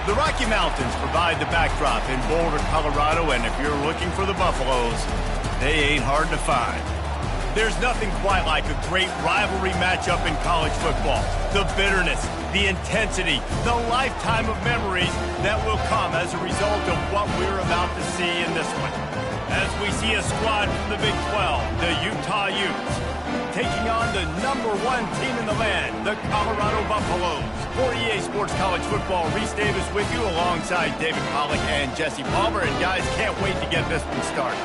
The Rocky Mountains provide the backdrop in Boulder, Colorado, and if you're looking for the Buffaloes, they ain't hard to find. There's nothing quite like a great rivalry matchup in college football. The bitterness, the intensity, the lifetime of memories that will come as a result of what we're about to see in this one. As we see a squad from the Big 12, the Utah Utes, taking on the #1 team in the land, the Colorado Buffaloes. For EA Sports College Football, Reese Davis with you alongside David Pollack and Jesse Palmer. And guys, can't wait to get this one started.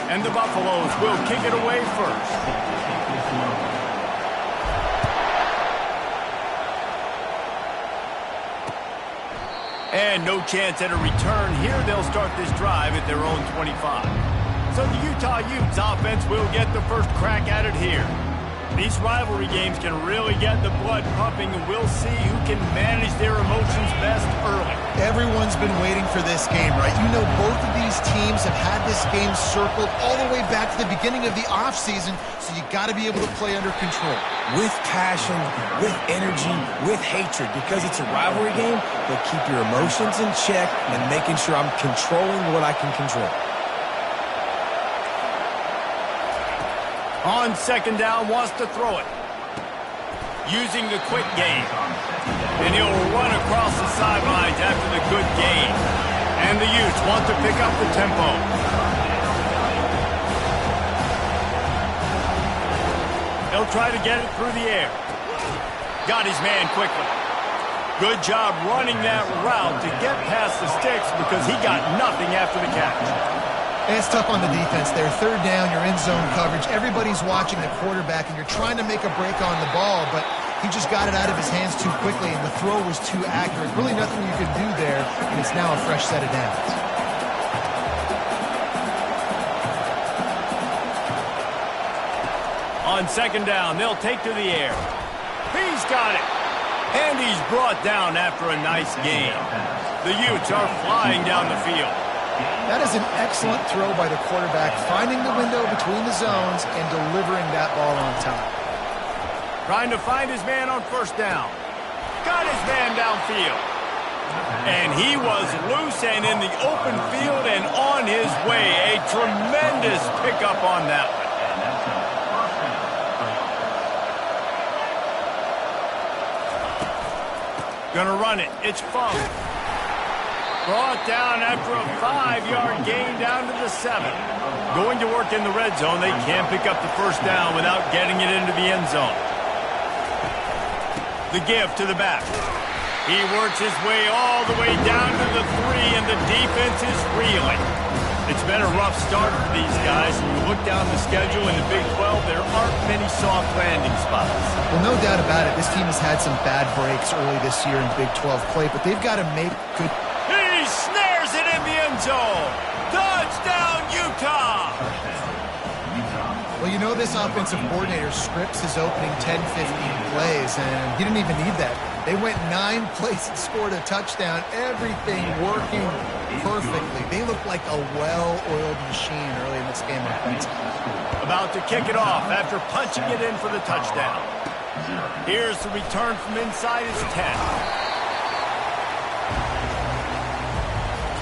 And the Buffaloes will kick it away first. And no chance at a return here. They'll start this drive at their own 25. So the Utah Utes offense will get the first crack at it here. These rivalry games can really get the blood pumping, and we'll see who can manage their emotions best early. Everyone's been waiting for this game, right? You know, both of these teams have had this game circled all the way back to the beginning of the offseason, so you got to be able to play under control. With passion, with energy, with hatred, because it's a rivalry game, but keep your emotions in check and making sure I'm controlling what I can control. On second down, wants to throw it. Using the quick game. And he'll run across the sidelines after the good gain. And the Utes want to pick up the tempo. He'll try to get it through the air. Got his man quickly. Good job running that route to get past the sticks because he got nothing after the catch. And it's tough on the defense there. Third down, you're in zone coverage. Everybody's watching the quarterback, and you're trying to make a break on the ball, but he just got it out of his hands too quickly, and the throw was too accurate. Really nothing you can do there, and it's now a fresh set of downs. On second down, they'll take to the air. He's got it. And he's brought down after a nice gain. The Utes are flying down the field. That is an excellent throw by the quarterback, finding the window between the zones and delivering that ball on time. Trying to find his man on first down. Got his man downfield. And he was loose and in the open field and on his way. A tremendous pickup on that one. Gonna run it. It's Funk. Brought down after a 5-yard gain down to the 7. Going to work in the red zone. They can't pick up the first down without getting it into the end zone. The give to the back. He works his way all the way down to the 3, and the defense is reeling. It's been a rough start for these guys. And you look down the schedule in the Big 12, there aren't many soft landing spots. Well, no doubt about it. This team has had some bad breaks early this year in Big 12 play, but they've got to make good... He snares it in the end zone. Touchdown, Utah! Well, you know this offensive coordinator scripts his opening 10, 15 plays, and he didn't even need that. They went 9 plays and scored a touchdown. Everything working perfectly. They look like a well-oiled machine early in this game offensively. About to kick it off after punching it in for the touchdown. Here's the return from inside his 10.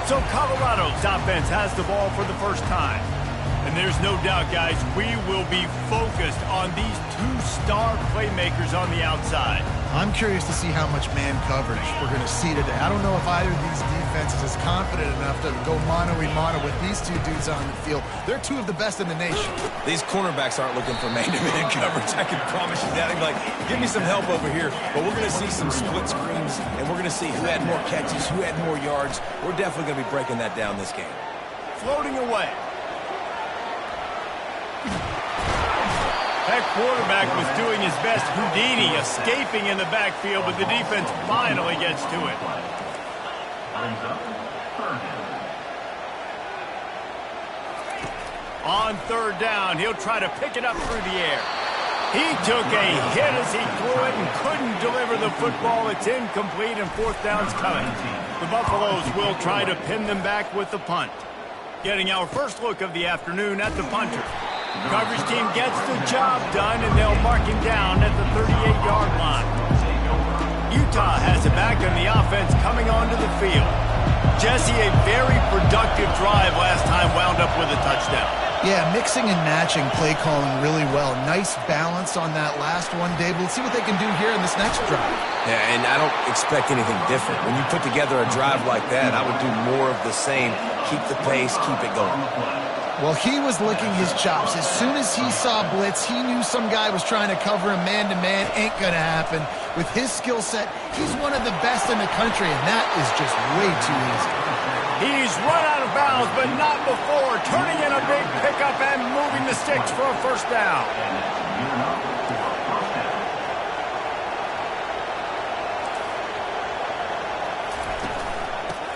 So Colorado's offense has the ball for the first time. And there's no doubt, guys, we will be focused on these 2 star playmakers on the outside. I'm curious to see how much man coverage we're going to see today. I don't know if either of these defenses is confident enough to go mano-a-mano with these 2 dudes on the field. They're 2 of the best in the nation. These cornerbacks aren't looking for man-to-man coverage. I can promise you that. They're like, give me some help over here. But we're going to see some split screens, and we're going to see who had more catches, who had more yards. We're definitely going to be breaking that down this game. Floating away. That quarterback was doing his best Houdini, escaping in the backfield, but the defense finally gets to it. On third down, he'll try to pick it up through the air. He took a hit as he threw it and couldn't deliver the football. It's incomplete, and fourth down's coming. The Buffaloes will try to pin them back with the punt. Getting our first look of the afternoon at the punter. Coverage team gets the job done, and they'll mark him down at the 38-yard line. Utah has it back, and the offense coming onto the field. Jesse, a very productive drive last time, wound up with a touchdown. Yeah, mixing and matching play calling really well. Nice balance on that last one, Dave. Let's see what they can do here in this next drive. Yeah, and I don't expect anything different. When you put together a drive like that, I would do more of the same. Keep the pace, keep it going. Well, he was licking his chops. As soon as he saw blitz, he knew some guy was trying to cover him man-to-man. Ain't going to happen. With his skill set, he's one of the best in the country, and that is just way too easy. He's run out of bounds, but not before. Turning in a big pickup and moving the sticks for a first down.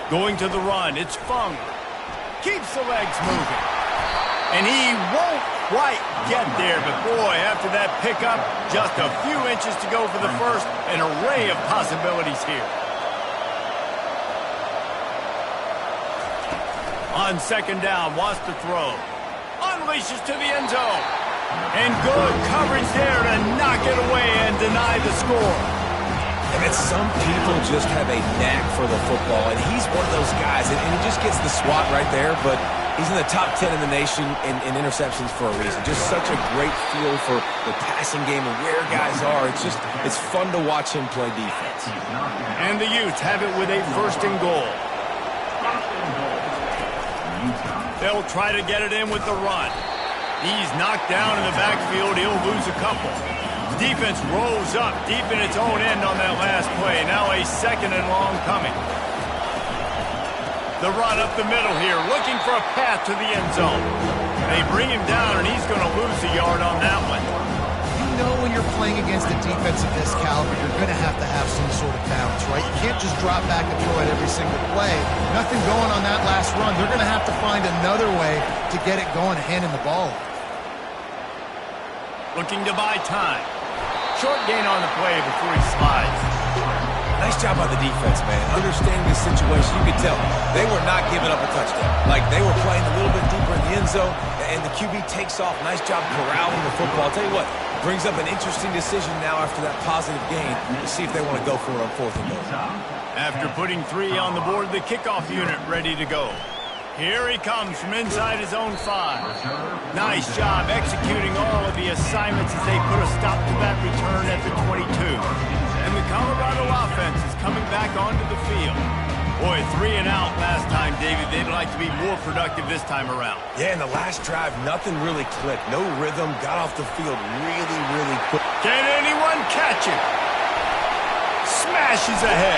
Going to the run, it's Fung. Keeps the legs moving. And he won't quite get there, but boy, after that pickup, just a few inches to go for the first. An array of possibilities here. On second down, wants to throw. Unleashes to the end zone. And good coverage there to knock it away and deny the score. And it's some people just have a knack for the football, and he's one of those guys, and he just gets the swat right there, but he's in the top 10 in the nation in interceptions for a reason. Just such a great feel for the passing game and where guys are. It's fun to watch him play defense. And the Utes have it with a first and goal. They'll try to get it in with the run. He's knocked down in the backfield. He'll lose a couple. Defense rolls up deep in its own end on that last play. Now a second and long coming. The run up the middle here, looking for a path to the end zone. They bring him down, and he's going to lose a yard on that one. You know when you're playing against a defense of this caliber, you're going to have some sort of balance, right? You can't just drop back and throw it every single play. Nothing going on that last run. They're going to have to find another way to get it going, handing the ball. Looking to buy time. Short gain on the play before he slides. Nice job by the defense, man. Understanding the situation, you could tell they were not giving up a touchdown. Like, they were playing a little bit deeper in the end zone, and the QB takes off. Nice job corralling the football. I'll tell you what, brings up an interesting decision now after that positive gain to see if they want to go for it on fourth and goal. After putting 3 on the board, the kickoff unit ready to go. Here he comes from inside his own 5. Nice job executing all of the assignments as they put a stop to that return at the 22. And the Colorado offense is coming back onto the field. Boy, 3 and out last time, David. They'd like to be more productive this time around. Yeah, in the last drive, nothing really clicked. No rhythm. Got off the field really, really quick. Can anyone catch it? Smashes ahead.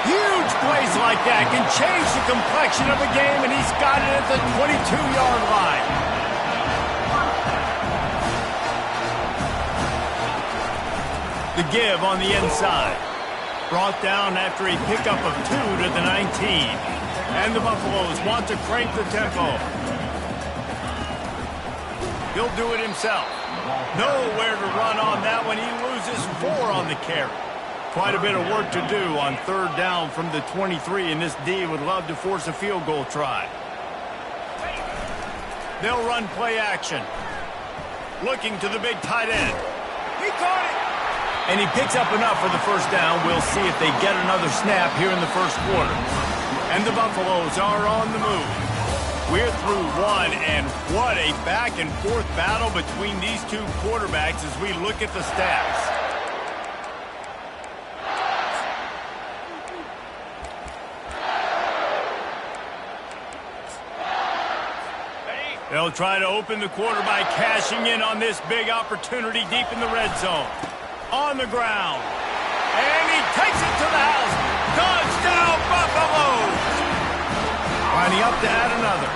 Huge plays like that can change the complexion of a game, and he's got it at the 22-yard line. The give on the inside. Brought down after a pickup of 2 to the 19. And the Buffaloes want to crank the tempo. He'll do it himself. Nowhere to run on that one. He loses 4 on the carry. Quite a bit of work to do on third down from the 23, and this D would love to force a field goal try. They'll run play action. Looking to the big tight end. He caught it! And he picks up enough for the first down. We'll see if they get another snap here in the first quarter. And the Buffaloes are on the move. We're through 1, and what a back-and-forth battle between these two quarterbacks as we look at the stats. They'll try to open the quarter by cashing in on this big opportunity deep in the red zone. On the ground. And he takes it to the house. Touchdown, Buffaloes! Lining up to add another.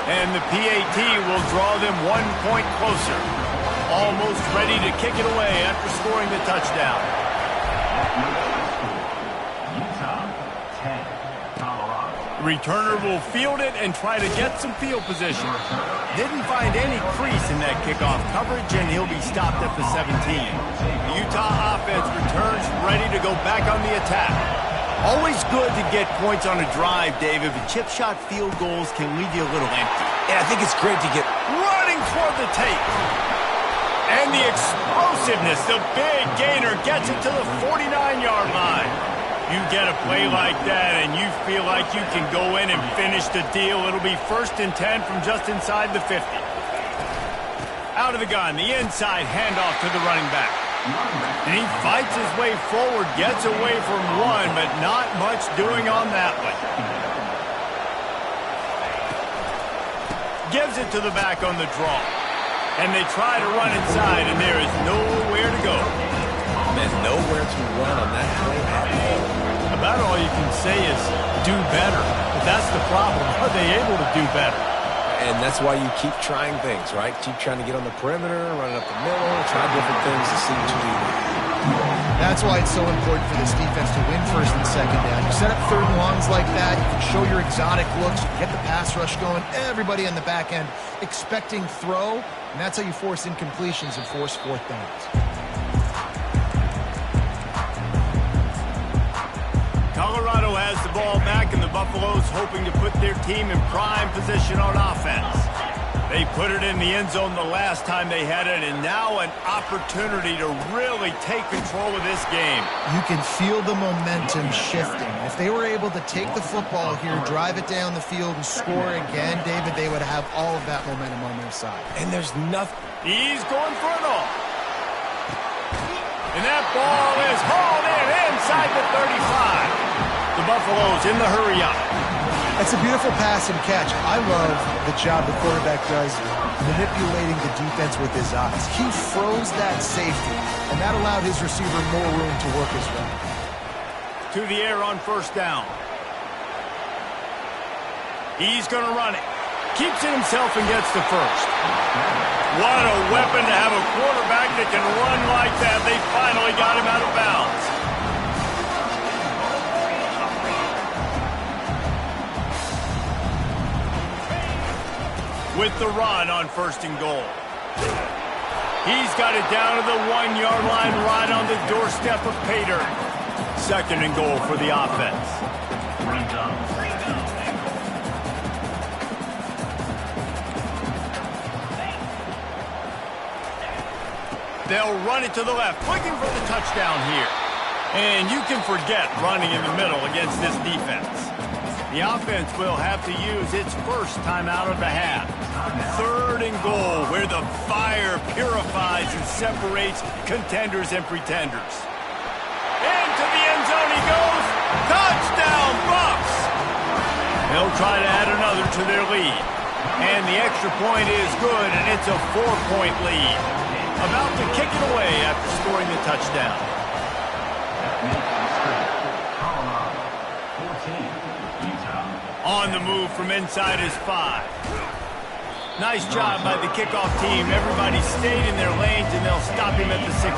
And the PAT will draw them 1 point closer. Almost ready to kick it away after scoring the touchdown. returner will field it and try to get some field position. Didn't find any crease in that kickoff coverage, and he'll be stopped at the 17. The Utah offense returns ready to go back on the attack. Always good to get points on a drive, David, but chip shot field goals can leave you a little empty. Yeah, I think it's great to get running toward the tape. And the explosiveness, the big gainer gets it to the 49-yard line. You get a play like that and you feel like you can go in and finish the deal. It'll be 1st and 10 from just inside the 50. Out of the gun, the inside handoff to the running back. And he fights his way forward, gets away from one, but not much doing on that one. Gives it to the back on the draw. And they try to run inside, and there is nowhere to go. And nowhere to run on that play at all. About all you can say is do better. But that's the problem. Are they able to do better? And that's why you keep trying things, right? Keep trying to get on the perimeter, running up the middle, try different things to see what you do. That's why it's so important for this defense to win 1st and 2nd down. You set up 3rd and longs like that, you can show your exotic looks, you can get the pass rush going, everybody on the back end expecting throw, and that's how you force incompletions and force 4th downs. Colorado has the ball back, and the Buffaloes hoping to put their team in prime position on offense. They put it in the end zone the last time they had it, and now an opportunity to really take control of this game. You can feel the momentum shifting. If they were able to take the football here, drive it down the field, and score again, David, they would have all of that momentum on their side. And there's nothing. He's going for it all. And that ball is hauled in inside the 35. The Buffaloes in the hurry up. It's a beautiful pass and catch. I love the job the quarterback does manipulating the defense with his eyes. He froze that safety, and that allowed his receiver more room to work his way. To the air on 1st down. He's going to run it. Keeps it himself and gets the 1st. What a weapon to have a quarterback that can run like that. They finally got him out of bounds. With the run on 1st and goal. He's got it down to the 1-yard line right on the doorstep of Pater. 2nd and goal for the offense. They'll run it to the left, looking for the touchdown here. And you can forget running in the middle against this defense. The offense will have to use its 1st timeout of the half. 3rd and goal, where the fire purifies and separates contenders and pretenders. Into the end zone he goes. Touchdown, Bucs! They'll try to add another to their lead. And the extra point is good, and it's a 4-point lead. About to kick it away after scoring the touchdown. On the move from inside his 5. Nice job by the kickoff team. Everybody stayed in their lanes, and they'll stop him at the 16.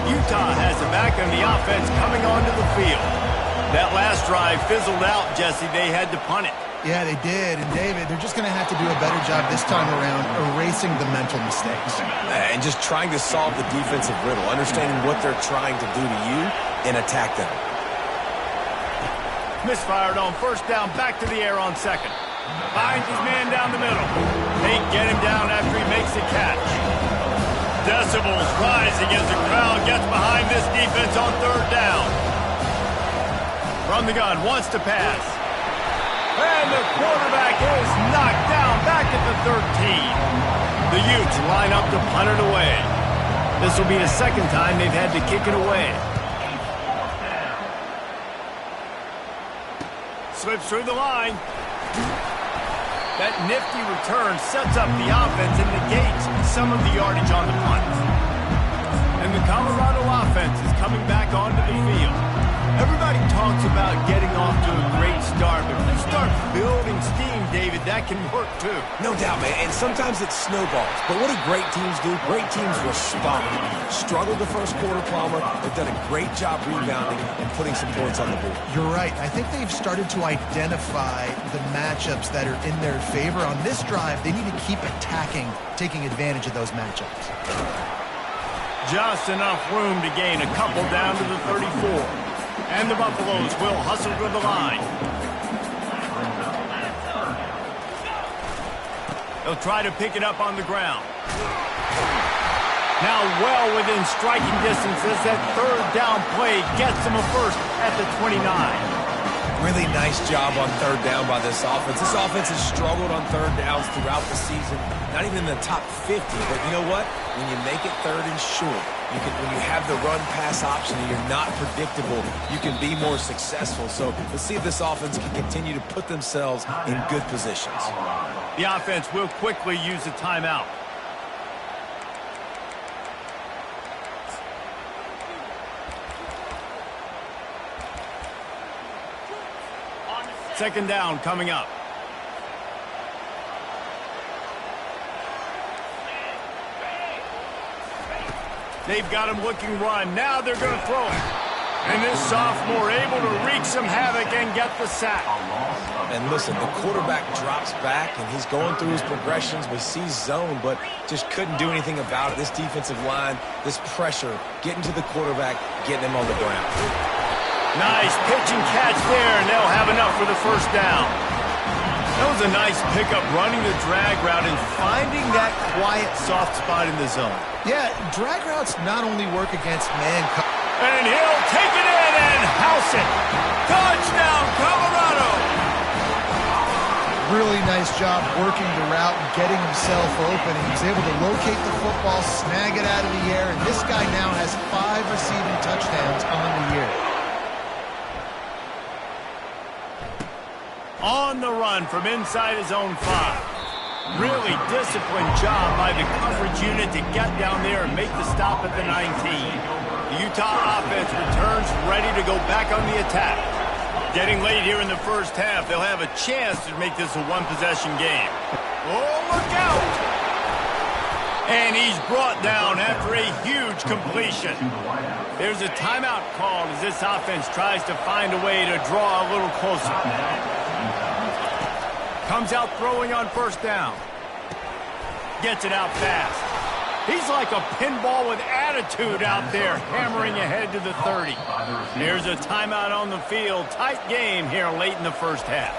Utah has the back on the offense coming onto the field. That last drive fizzled out, Jesse. They had to punt it. Yeah, they did. And, David, they're just going to have to do a better job this time around erasing the mental mistakes. And just trying to solve the defensive riddle, understanding what they're trying to do to you and attack them. Misfired on 1st down, back to the air on 2nd. Finds his man down the middle. They get him down after he makes the catch. Decibels rising as the crowd gets behind this defense on 3rd down. From the gun, wants to pass. And the quarterback is knocked down back at the 13. The Utes line up to punt it away. This will be the 2nd time they've had to kick it away. Slips through the line. That nifty return sets up the offense and negates some of the yardage on the punt. And the Colorado offense is coming back onto the field. Everybody talks about getting off to a great start, but if you start building steam, David, that can work too. No doubt, man, and sometimes it snowballs. But what do great teams do? Great teams respond. Struggled the first quarter, Palmer. They've done a great job rebounding and putting some points on the board. You're right. I think they've started to identify the matchups that are in their favor. On this drive, they need to keep attacking, taking advantage of those matchups. Just enough room to gain a couple down to the 34. And the Buffaloes will hustle to the line. They'll try to pick it up on the ground. Now well within striking distance as that third down play gets them a first at the 29. Really nice job on third down by this offense. This offense has struggled on third downs throughout the season. Not even in the top 50, but you know what? When you make it third and short, when you have the run-pass option and you're not predictable, you can be more successful. So let's see if this offense can continue to put themselves in good positions. The offense will quickly use a timeout. Second down coming up. They've got him looking run. Now they're going to throw it. And this sophomore able to wreak some havoc and get the sack. And listen, the quarterback drops back, and he's going through his progressions. We see zone, but just couldn't do anything about it. This defensive line, this pressure, getting to the quarterback, getting him on the ground. Nice pitch and catch there, and they'll have enough for the first down. That was a nice pickup running the drag route and finding that quiet, soft spot in the zone. Yeah, drag routes not only work against man. And he'll take it in and house it. Touchdown, Colorado! Really nice job working the route and getting himself open. He was able to locate the football, snag it out of the air, and this guy now has 5 receiving touchdowns on the year. On the run from inside his own 5. Really disciplined job by the coverage unit to get down there and make the stop at the 19. The Utah offense returns ready to go back on the attack. Getting late here in the first half, they'll have a chance to make this a one-possession game. Oh, look out! And he's brought down after a huge completion. There's a timeout called as this offense tries to find a way to draw a little closer. Comes out throwing on first down. Gets it out fast. He's like a pinball with attitude out there, hammering ahead to the 30. There's a timeout on the field. Tight game here late in the first half.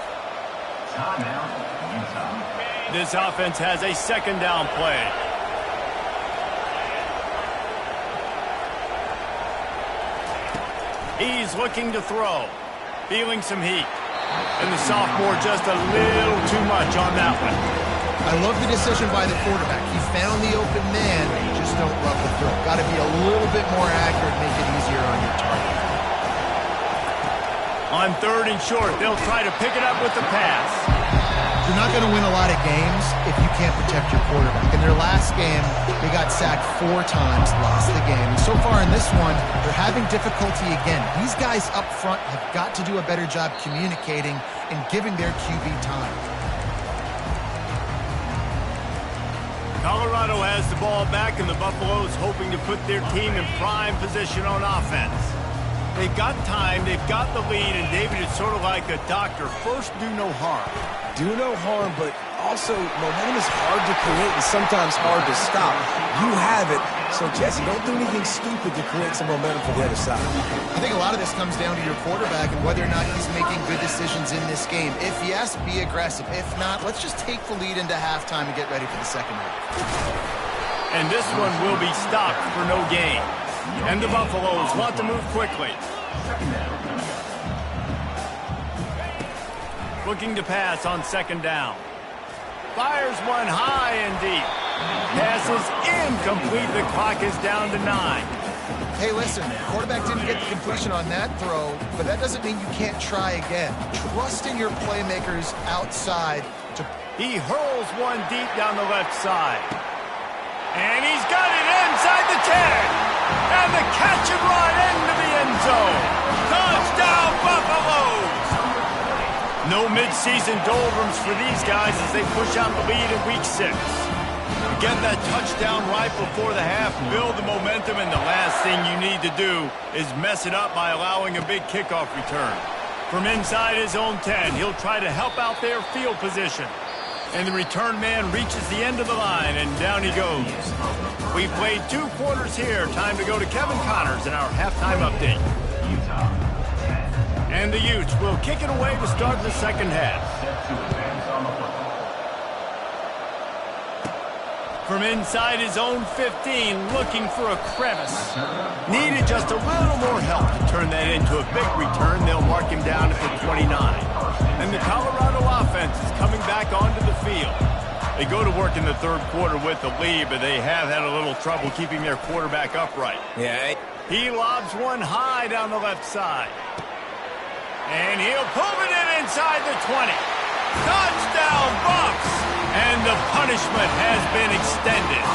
This offense has a second down play. He's looking to throw. Feeling some heat. And the sophomore just a little too much on that one. I love the decision by the quarterback. He found the open man, and you just don't love the throw. Got to be a little bit more accurate, make it easier on your target. On third and short, they'll try to pick it up with the pass. You're not going to win a lot of games if you can't protect your quarterback. In their last game, they got sacked 4 times, lost the game. And so far in this one, they're having difficulty again. These guys up front have got to do a better job communicating and giving their QB time. Colorado has the ball back, and the Buffaloes hoping to put their team in prime position on offense. They've got time, they've got the lead, and David is sort of like a doctor. First, do no harm. Do no harm, but also momentum is hard to create and sometimes hard to stop. You have it, so Jesse, don't do anything stupid to create some momentum for the other side. I think a lot of this comes down to your quarterback and whether or not he's making good decisions in this game. If yes, be aggressive. If not, let's just take the lead into halftime and get ready for the second half. And this one will be stopped for no gain. And the Buffaloes want to move quickly. Looking to pass on second down. Fires one high and deep. Passes incomplete. The clock is down to 9. Hey, listen, quarterback didn't get the completion on that throw, but that doesn't mean you can't try again. Trust in your playmakers outside. He hurls one deep down the left side. And he's got it inside the 10. And the catch and run into the end zone. Touchdown! No midseason doldrums for these guys as they push out the lead in Week 6. Get that touchdown right before the half, build the momentum, and the last thing you need to do is mess it up by allowing a big kickoff return. From inside his own 10, he'll try to help out their field position. And the return man reaches the end of the line, and down he goes. We've played 2 quarters here. Time to go to Kevin Connors in our halftime update. And the Utes will kick it away to start the second half. From inside his own 15, looking for a crevice. Needed just a little more help to turn that into a big return. They'll mark him down at the 29. And the Colorado offense is coming back onto the field. They go to work in the third quarter with the lead, but they have had a little trouble keeping their quarterback upright. Yeah. He lobs one high down the left side. And he'll pull it in inside the 20. Touchdown, Bucs! And the punishment has been extended.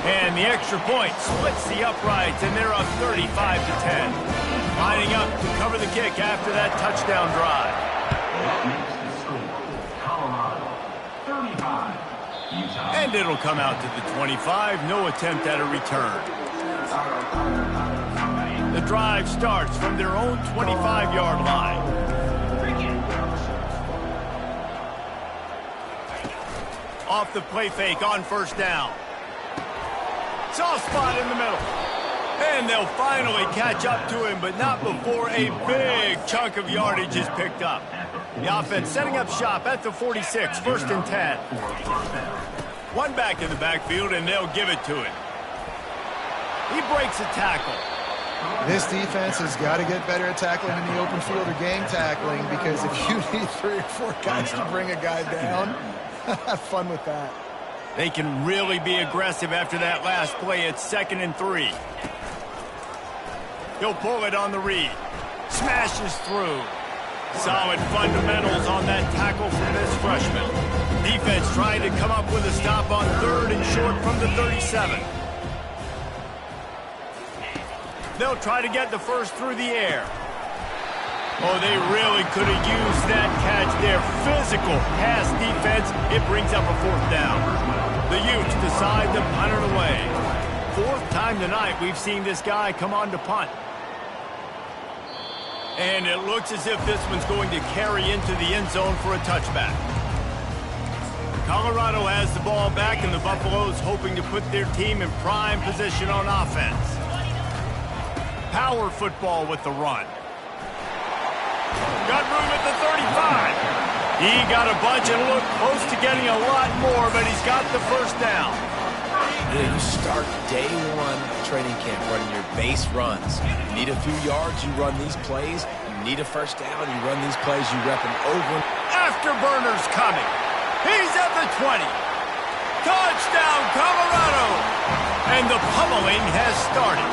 And the extra point splits the uprights, and they're up 35-10. Lining up to cover the kick after that touchdown drive. And it'll come out to the 25. No attempt at a return. The drive starts from their own 25-yard line. Off the play fake on first down. Soft spot in the middle. And they'll finally catch up to him, but not before a big chunk of yardage is picked up. The offense setting up shop at the 46, 1st and 10. One back in the backfield, and they'll give it to him. He breaks a tackle. This defense has got to get better at tackling in the open field or game tackling, because if you need 3 or 4 guys to bring a guy down, have fun with that. They can really be aggressive after that last play. It's 2nd and 3. He'll pull it on the read. Smashes through. Solid fundamentals on that tackle from this freshman. Defense trying to come up with a stop on 3rd and short from the 37. They'll try to get the first through the air. Oh, they really could have used that catch there. Physical pass defense. It brings up a 4th down. The Utes decide to punt it away. 4th time tonight we've seen this guy come on to punt. And it looks as if this one's going to carry into the end zone for a touchback. Colorado has the ball back, and the Buffaloes hoping to put their team in prime position on offense. Power football with the run. Got room at the 35. He got a bunch and looked close to getting a lot more, but he's got the first down. You know, you start day 1 training camp running your base runs. You need a few yards, you run these plays. You need a first down, you run these plays, you rep them over. Afterburner's coming. He's at the 20. Touchdown, Colorado! And the pummeling has started.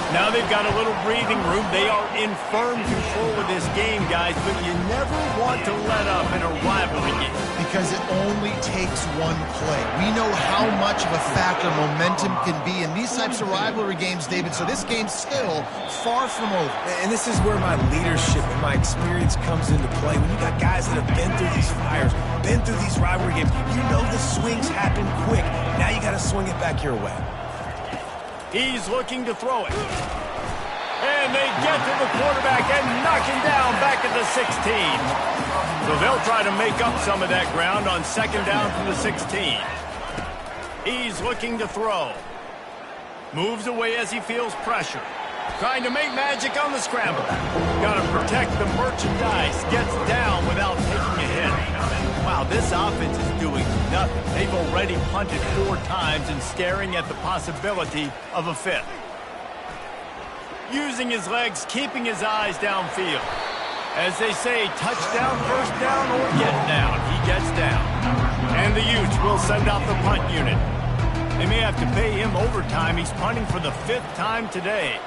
Now they've got a little breathing room. They are in firm control of this game, guys, but you never want to let up in a rivalry game. Because it only takes one play. We know how much of a factor momentum can be in these types of rivalry games, David, so this game's still far from over. And this is where my leadership and my experience comes into play. When you got guys that have been through these fires, been through these rivalry games, you know the swings happen quick. Now you got to swing it back your way. He's looking to throw it. And they get to the quarterback and knock him down back at the 16. So they'll try to make up some of that ground on 2nd down from the 16. He's looking to throw. Moves away as he feels pressure. Trying to make magic on the scramble. Got to protect the merchandise. Gets down without taking a hit. Wow, this offense is doing nothing. They've already punted 4 times and staring at the possibility of a 5th. Using his legs, keeping his eyes downfield. As they say, touchdown, first down, or get down. He gets down. And the Utes will send out the punt unit. They may have to pay him overtime. He's punting for the 5th time today.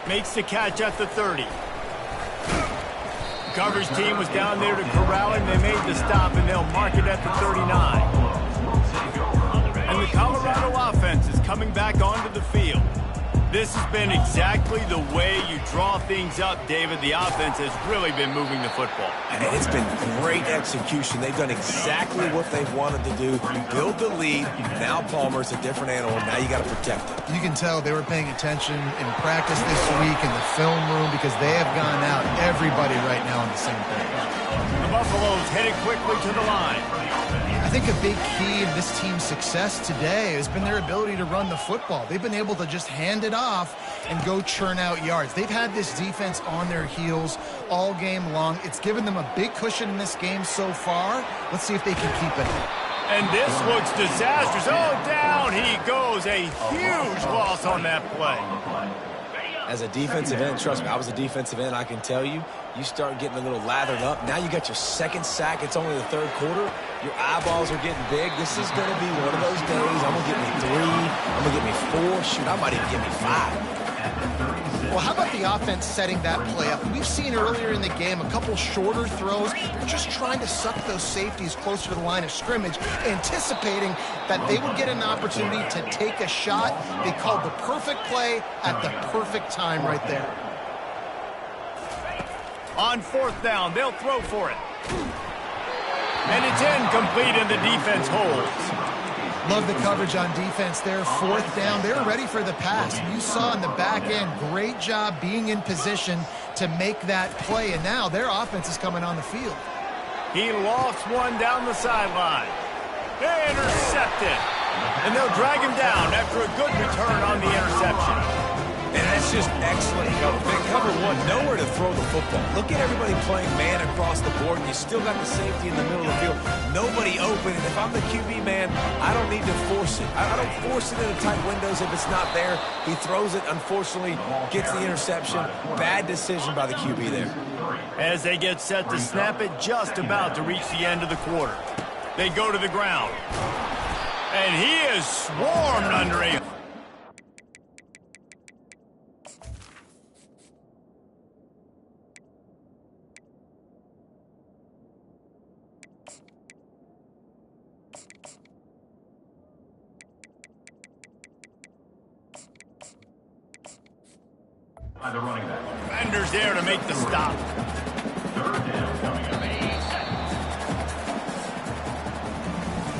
Makes the catch at the 30. The coverage team was down there to corral him. They made the stop, and they'll mark it at the 39. And the Colorado offense is coming back onto the field. This has been exactly the way you draw things up, David. The offense has really been moving the football. And it's been great execution. They've done exactly what they've wanted to do. Build the lead. Now Palmer's a different animal. Now you got to protect him. You can tell they were paying attention in practice this week in the film room because they have gone out, everybody right now on the same page. The Buffaloes headed quickly to the line. I think a big key in this team's success today has been their ability to run the football. They've been able to just hand it off and go churn out yards. They've had this defense on their heels all game long. It's given them a big cushion in this game so far. Let's see if they can keep it. And this looks disastrous. Oh, down he goes. A huge loss on that play. As a defensive end, trust me, I was a defensive end, I can tell you, you start getting a little lathered up. Now you got your second sack. It's only the third quarter. Your eyeballs are getting big. This is going to be one of those days. I'm going to get me 3. I'm going to get me 4. Shoot, I might even get me 5. Well, how about the offense setting that play up? We've seen earlier in the game a couple shorter throws. They're just trying to suck those safeties closer to the line of scrimmage, anticipating that they would get an opportunity to take a shot. They called the perfect play at the perfect time right there. On fourth down, they'll throw for it. And it's incomplete, and the defense holds. Love the coverage on defense there. Fourth down, they're ready for the pass. You saw in the back end, great job being in position to make that play, and now their offense is coming on the field. He lost one down the sideline. Intercepted. And they'll drag him down after a good return on the interception. And that's just excellent cover. Big cover one, nowhere to throw the football. Look at everybody playing man across the board, and you still got the safety in the middle of the field. Nobody open, and if I'm the QB man, I don't need to force it. I don't force it into tight windows if it's not there. He throws it, unfortunately, gets the interception. Bad decision by the QB there. As they get set to snap it, just about to reach the end of the quarter. They go to the ground. And he is swarmed under a... By the running back. Defenders there to make the stop. Third down coming up.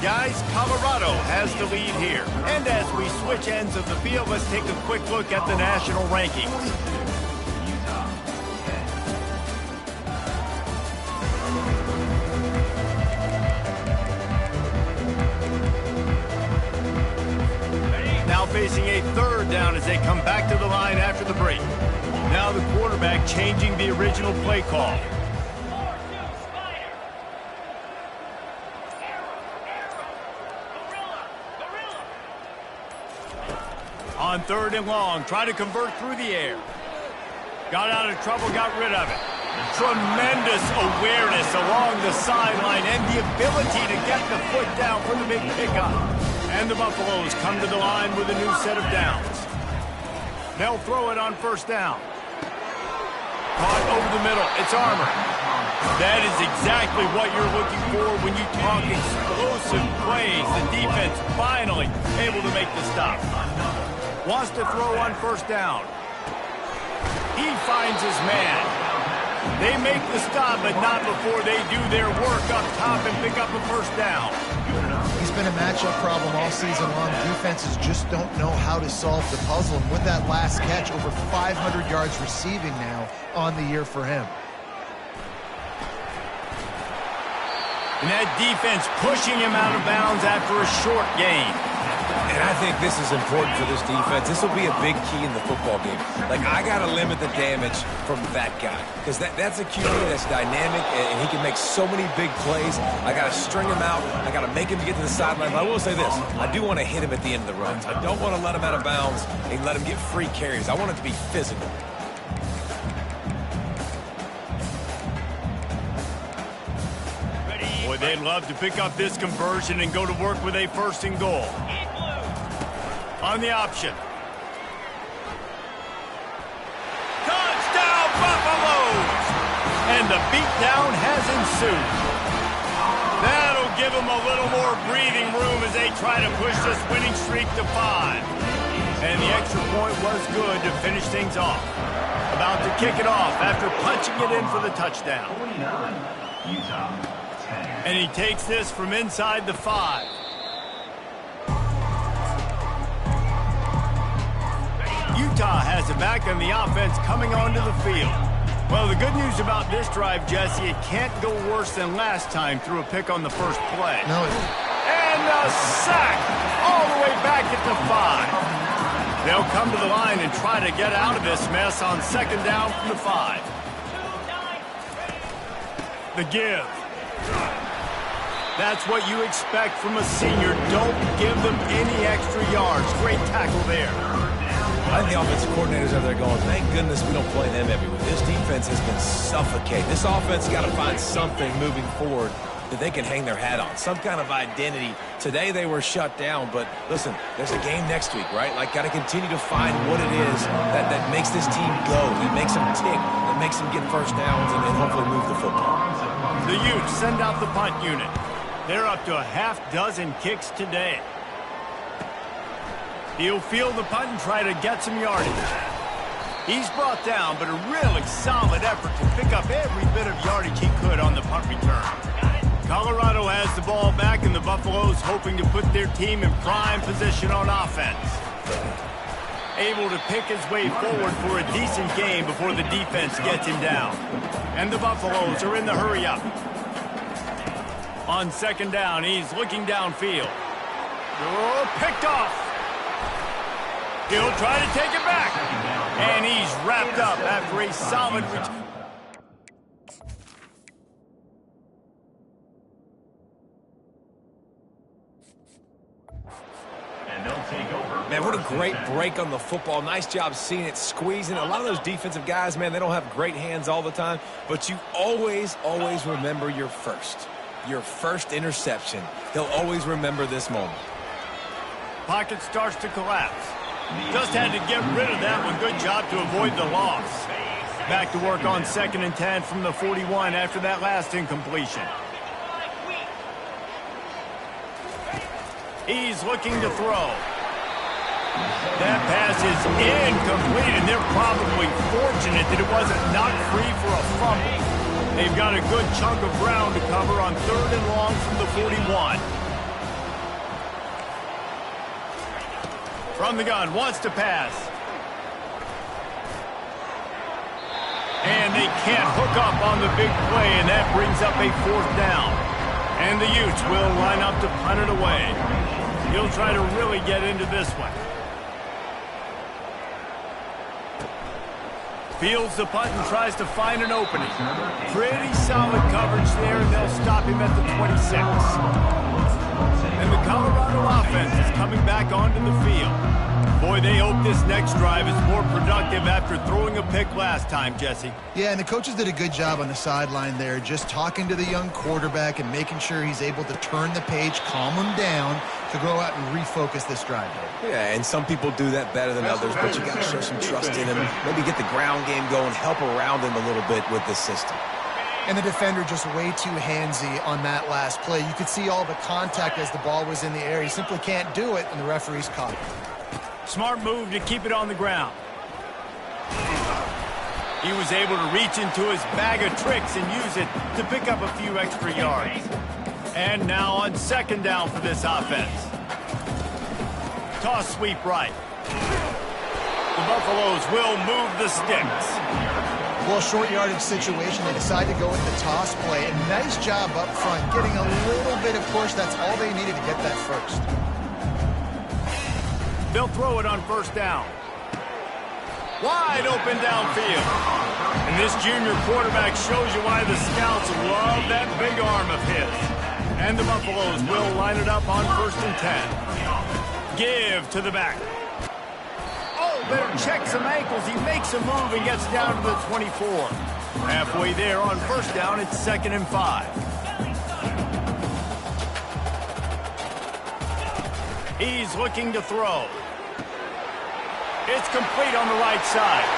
Guys, Colorado has the lead here. And as we switch ends of the field, let's take a quick look at the national rankings. Now facing a third down as they come back to the line after the break. Now the quarterback changing the original play call. On third and long, trying to convert through the air. Got out of trouble, got rid of it. Tremendous awareness along the sideline and the ability to get the foot down for the big pickup. And the Buffaloes come to the line with a new set of downs. They'll throw it on first down. Caught over the middle. It's Armour. That is exactly what you're looking for when you talk explosive plays. The defense finally able to make the stop. Wants to throw on first down. He finds his man. They make the stop, but not before they do their work up top and pick up a first down. He's been a matchup problem all season long. Defenses just don't know how to solve the puzzle. And with that last catch, over 500 yards receiving now on the year for him. And that defense pushing him out of bounds after a short gain. And I think this is important for this defense. This will be a big key in the football game. Like, I got to limit the damage from that guy. Because that's a QB that's dynamic, and he can make so many big plays. I got to string him out. I got to make him get to the sideline. But I will say this. I do want to hit him at the end of the runs. I don't want to let him out of bounds and let him get free carries. I want it to be physical. Boy, they'd love to pick up this conversion and go to work with a first and goal. On the option. Touchdown, Buffaloes! And the beatdown has ensued. That'll give them a little more breathing room as they try to push this winning streak to 5. And the extra point was good to finish things off. About to kick it off after punching it in for the touchdown. 49, Utah, 10. And he takes this from inside the 5. Utah has it back and the offense coming onto the field. Well, the good news about this drive, Jesse, it can't go worse than last time through a pick on the first play. No, And a sack all the way back at the 5. They'll come to the line and try to get out of this mess on second down from the 5. The give. That's what you expect from a senior. Don't give them any extra yards. Great tackle there. I think the offensive coordinators are there going, thank goodness we don't play them every week. This defense has been suffocating. This offense got to find something moving forward that they can hang their hat on, some kind of identity. Today they were shut down, but listen, there's a game next week, right? Like, got to continue to find what it is that makes this team go, that makes them tick, that makes them get first downs and hopefully move the football. The Utes send out the punt unit. They're up to a half dozen kicks today. He'll field the punt and try to get some yardage. He's brought down, but a really solid effort to pick up every bit of yardage he could on the punt return. Colorado has the ball back, and the Buffaloes hoping to put their team in prime position on offense. Able to pick his way forward for a decent game before the defense gets him down. And the Buffaloes are in the hurry-up. On second down, he's looking downfield. Oh, picked off. He'll try to take it back. And he's wrapped up after a solid return. Man, what a great break on the football. Nice job seeing it, squeezing. A lot of those defensive guys, man, they don't have great hands all the time, but you always remember your first interception. They'll always remember this moment. Pocket starts to collapse. Just had to get rid of that one. Good job to avoid the loss. Back to work on 2nd and 10 from the 41 after that last incompletion. He's looking to throw. That pass is incomplete, and they're probably fortunate that it wasn't knocked free for a fumble. They've got a good chunk of ground to cover on 3rd and long from the 41. From the gun, wants to pass. And they can't hook up on the big play, and that brings up a 4th down. And the Utes will line up to punt it away. He'll try to really get into this one. Fields the punt and tries to find an opening. Pretty solid coverage there, and they'll stop him at the 26. And the Colorado offense is coming back onto the field. Boy, they hope this next drive is more productive after throwing a pick last time, Jesse. Yeah, and the coaches did a good job on the sideline there, just talking to the young quarterback and making sure he's able to turn the page, calm him down, to go out and refocus this drive. Yeah, and some people do that better than others, but you got to show some trust in him. Maybe get the ground game going, help around him a little bit with this system. And the defender just way too handsy on that last play. You could see all the contact as the ball was in the air. He simply can't do it, and the referee's caught it. Smart move to keep it on the ground. He was able to reach into his bag of tricks and use it to pick up a few extra yards. And now on 2nd down for this offense. Toss sweep right. The Buffaloes will move the sticks. Well, short yardage situation, they decide to go with the toss play. And nice job up front, getting a little bit of push. That's all they needed to get that first. They'll throw it on 1st down. Wide open downfield. And this junior quarterback shows you why the scouts love that big arm of his. And the Buffaloes will line it up on 1st and 10. Give to the back. Oh, better check some ankles. He makes a move and gets down to the 24. Halfway there on 1st down, it's 2nd and 5. He's looking to throw. It's complete on the right side.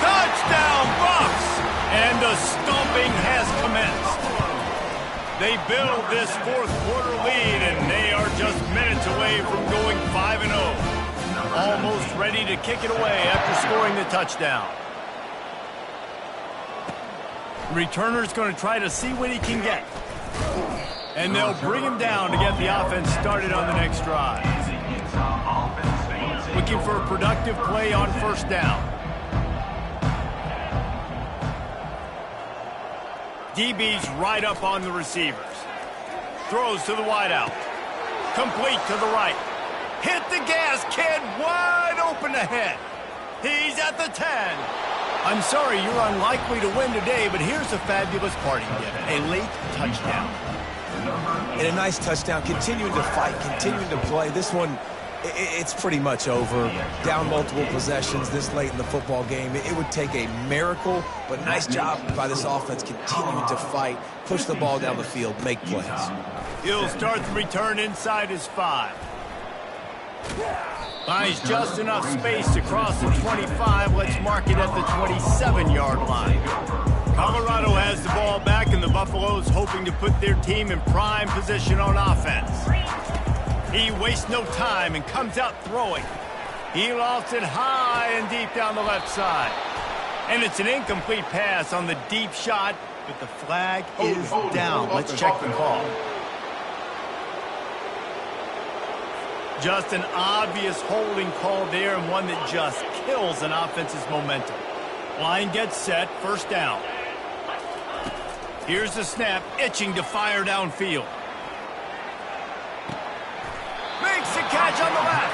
Touchdown, Buffs! And the stomping has commenced. They build this 4th quarter lead, and they are just minutes away from going 5-0. Almost ready to kick it away after scoring the touchdown. Returner's going to try to see what he can get. And they'll bring him down to get the offense started on the next drive. Looking for a productive play on first down. DB's right up on the receivers. Throws to the wideout. Complete to the right. Hit the gas, kid. Wide open ahead. He's at the 10. I'm sorry you're unlikely to win today, but here's a fabulous parting gift. A late touchdown. And a nice touchdown. Continuing to fight, continuing to play. This one, it's pretty much over. Down multiple possessions this late in the football game. It would take a miracle, but nice job by this offense continuing to fight, push the ball down the field, make plays. He'll start the return inside his 5. Finds just enough space to cross the 25. Let's mark it at the 27-yard line. Colorado has the ball back, and the Buffaloes hoping to put their team in prime position on offense. He wastes no time and comes out throwing. He lofts it high and deep down the left side. And it's an incomplete pass on the deep shot, but the flag is down. Let's check the call. Just an obvious holding call there, and one that just kills an offense's momentum. Line gets set, first down. Here's the snap, itching to fire downfield. Makes the catch on the left.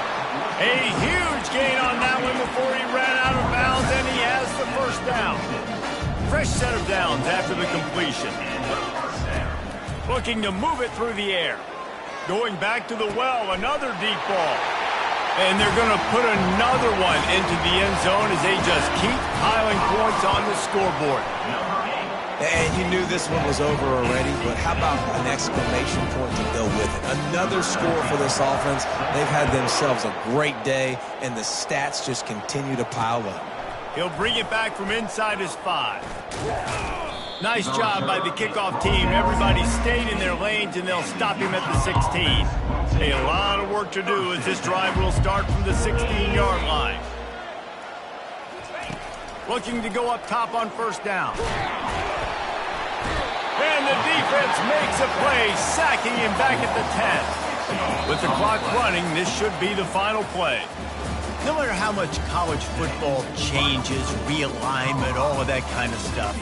A huge gain on that one before he ran out of bounds, and he has the first down. Fresh set of downs after the completion. Looking to move it through the air. Going back to the well, another deep ball. And they're going to put another one into the end zone as they just keep piling points on the scoreboard. And you knew this one was over already, but how about an exclamation point to go with it? Another score for this offense. They've had themselves a great day, and the stats just continue to pile up. He'll bring it back from inside his 5. Nice job by the kickoff team. Everybody stayed in their lanes, and they'll stop him at the 16. A lot of work to do as this drive will start from the 16-yard line. Looking to go up top on first down. And the defense makes a play, sacking him back at the 10. With the clock running, this should be the final play. No matter how much college football changes, realignment, all of that kind of stuff,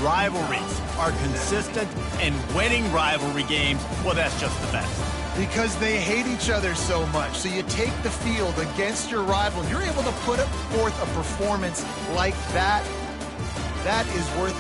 rivalries are consistent, and winning rivalry games, well, that's just the best. Because they hate each other so much. So you take the field against your rival, and you're able to put forth a performance like that. That is worth it.